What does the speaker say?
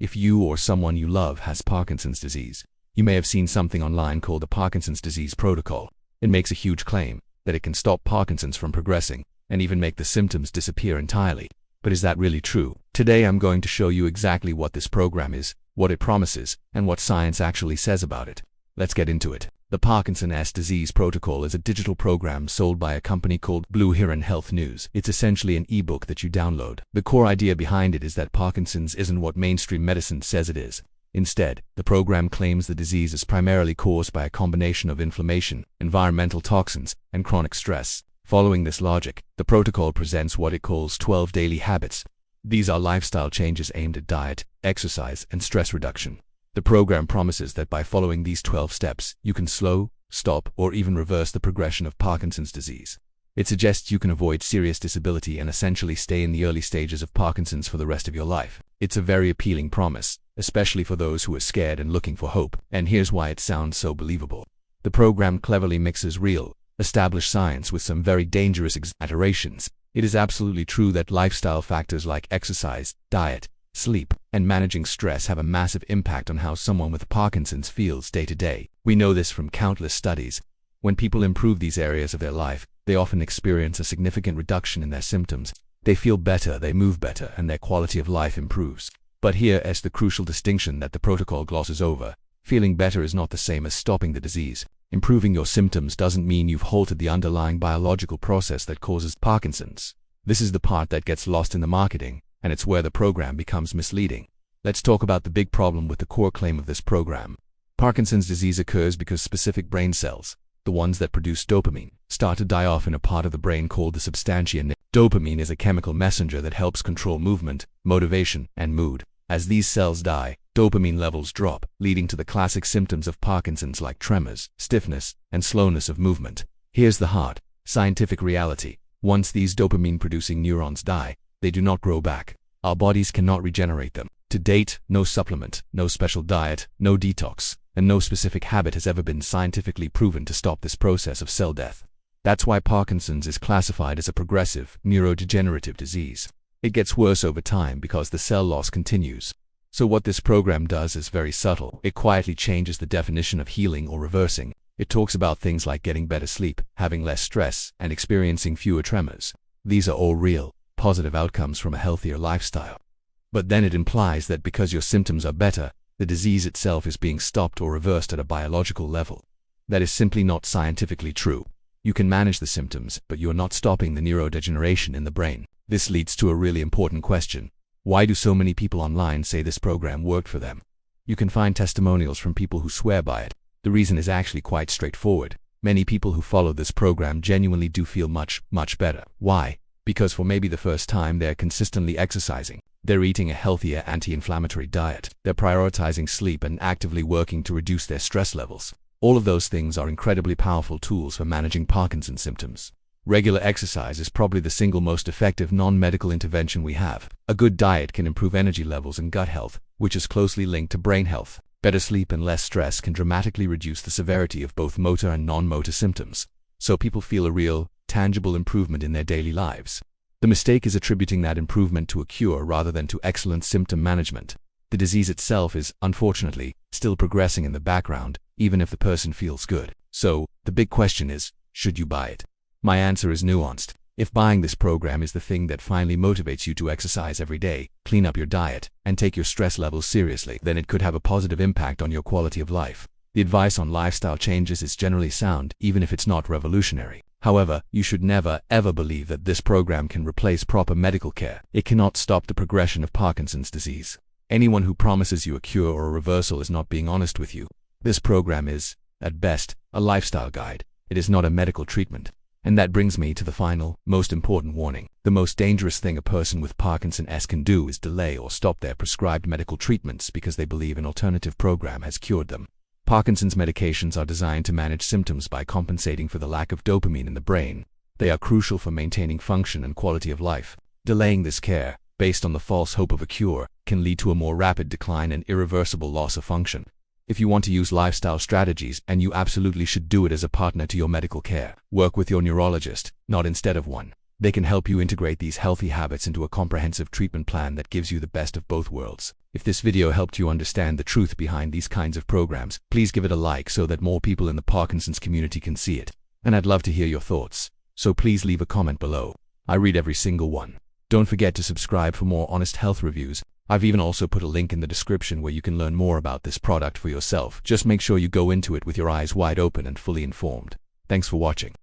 If you or someone you love has Parkinson's disease, you may have seen something online called the Parkinson's disease protocol. It makes a huge claim that it can stop Parkinson's from progressing and even make the symptoms disappear entirely. But is that really true? Today I'm going to show you exactly what this program is, what it promises, and what science actually says about it. Let's get into it. The Parkinson's disease protocol is a digital program sold by a company called Blue Heron Health News. It's essentially an ebook that you download. The core idea behind it is that Parkinson's isn't what mainstream medicine says it is. Instead, the program claims the disease is primarily caused by a combination of inflammation, environmental toxins, and chronic stress. Following this logic, the protocol presents what it calls 12 daily habits. These are lifestyle changes aimed at diet, exercise, and stress reduction. The program promises that by following these 12 steps, you can slow, stop, or even reverse the progression of Parkinson's disease. It suggests you can avoid serious disability and essentially stay in the early stages of Parkinson's for the rest of your life. It's a very appealing promise, especially for those who are scared and looking for hope. And here's why it sounds so believable. The program cleverly mixes real, established science with some very dangerous exaggerations. It is absolutely true that lifestyle factors like exercise, diet, sleep, and managing stress have a massive impact on how someone with Parkinson's feels day to day. We know this from countless studies. When people improve these areas of their life, they often experience a significant reduction in their symptoms. They feel better, they move better, and their quality of life improves. But here is the crucial distinction that the protocol glosses over. Feeling better is not the same as stopping the disease. Improving your symptoms doesn't mean you've halted the underlying biological process that causes Parkinson's. This is the part that gets lost in the marketing, and it's where the program becomes misleading. Let's talk about the big problem with the core claim of this program. Parkinson's disease occurs because specific brain cells, the ones that produce dopamine, start to die off in a part of the brain called the substantia nigra. Dopamine is a chemical messenger that helps control movement, motivation, and mood. As these cells die, dopamine levels drop, leading to the classic symptoms of Parkinson's like tremors, stiffness, and slowness of movement. Here's the hard, scientific reality. Once these dopamine-producing neurons die, they do not grow back. Our bodies cannot regenerate them. To date, no supplement, no special diet, no detox, and no specific habit has ever been scientifically proven to stop this process of cell death. That's why Parkinson's is classified as a progressive, neurodegenerative disease. It gets worse over time because the cell loss continues. So what this program does is very subtle. It quietly changes the definition of healing or reversing. It talks about things like getting better sleep, having less stress, and experiencing fewer tremors. These are all real, positive outcomes from a healthier lifestyle. But then it implies that because your symptoms are better, the disease itself is being stopped or reversed at a biological level. That is simply not scientifically true. You can manage the symptoms, but you are not stopping the neurodegeneration in the brain. This leads to a really important question. Why do so many people online say this program worked for them? You can find testimonials from people who swear by it. The reason is actually quite straightforward. Many people who follow this program genuinely do feel much better. Why? Because for maybe the first time they're consistently exercising. They're eating a healthier anti-inflammatory diet. They're prioritizing sleep and actively working to reduce their stress levels. All of those things are incredibly powerful tools for managing Parkinson's symptoms. Regular exercise is probably the single most effective non-medical intervention we have. A good diet can improve energy levels and gut health, which is closely linked to brain health. Better sleep and less stress can dramatically reduce the severity of both motor and non-motor symptoms. So people feel a real, tangible improvement in their daily lives. The mistake is attributing that improvement to a cure rather than to excellent symptom management. The disease itself is, unfortunately, still progressing in the background, even if the person feels good. So, the big question is, should you buy it? My answer is nuanced. If buying this program is the thing that finally motivates you to exercise every day, clean up your diet, and take your stress levels seriously, then it could have a positive impact on your quality of life. The advice on lifestyle changes is generally sound, even if it's not revolutionary. However, you should never, ever believe that this program can replace proper medical care. It cannot stop the progression of Parkinson's disease. Anyone who promises you a cure or a reversal is not being honest with you. This program is, at best, a lifestyle guide. It is not a medical treatment. And that brings me to the final, most important warning. The most dangerous thing a person with Parkinson's can do is delay or stop their prescribed medical treatments because they believe an alternative program has cured them. Parkinson's medications are designed to manage symptoms by compensating for the lack of dopamine in the brain. They are crucial for maintaining function and quality of life. Delaying this care, based on the false hope of a cure, can lead to a more rapid decline and irreversible loss of function. If you want to use lifestyle strategies, and you absolutely should do it as a partner to your medical care, work with your neurologist, not instead of one. They can help you integrate these healthy habits into a comprehensive treatment plan that gives you the best of both worlds. If this video helped you understand the truth behind these kinds of programs, please give it a like so that more people in the Parkinson's community can see it. And I'd love to hear your thoughts, so please leave a comment below. I read every single one. Don't forget to subscribe for more honest health reviews. I've even also put a link in the description where you can learn more about this product for yourself. Just make sure you go into it with your eyes wide open and fully informed. Thanks for watching.